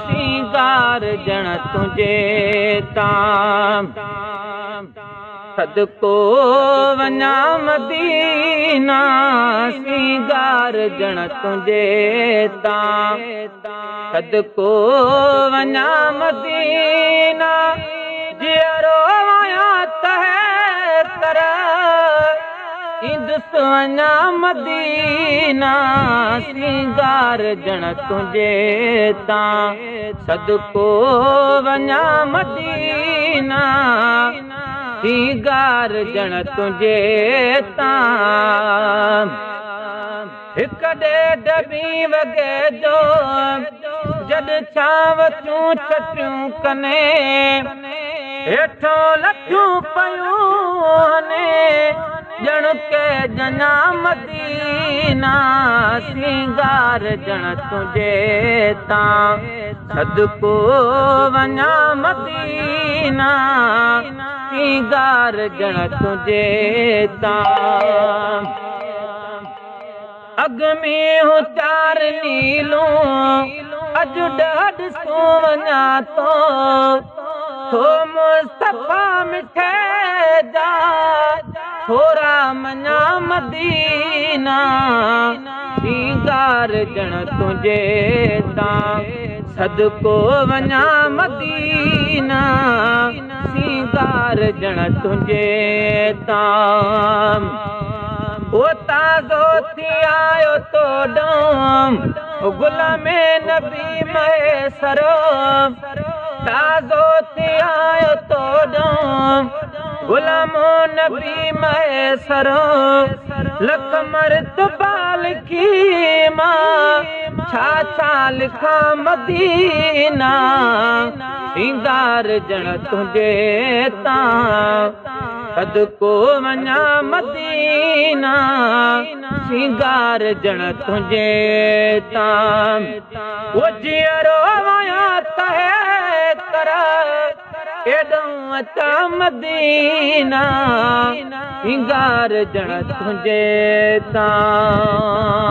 सिंगार जण तुझे ताम सदको वञा मदीना सिंगार जण तुझे ताम सदको वञा मदीना जियरो वया तह कर इंदुस वञा मदीना सिंगार जण तुझे तां सदको वञा मदीना सिंगार जण तुझे तां हिक ॾेढ ॿी वॻे जो जॾ छांव तूं छटियूं कने हेठों लठूं पयूं हने जण के जना मदीना सिंगार जण तुझे तां सदको वञा मदीना सिंगार जण तुझे तां अग में हो चार नीलूं अॼु ॾह ॾिसूं वञा थो मुस्तफा मिठे जा थोरा मञा मदीना सिंगार जण तुझे तां सदको वञा मदीना सिंगार जण तुझे तां ओ ताज़ो थी आयो तो डोम गुल में नबी मैसरो ताज़ो थी आयो तो डोम गुलामो नबी मैसरो लख मर्तबा लिखी मां छा लिखा मदीना सिंगार जण तुझे तां सदको वञा मदीना सिंगार जण तुझे तां वो जियरो वया तह कर एॾो अचा मदीना सिंगार जण तुझे तां।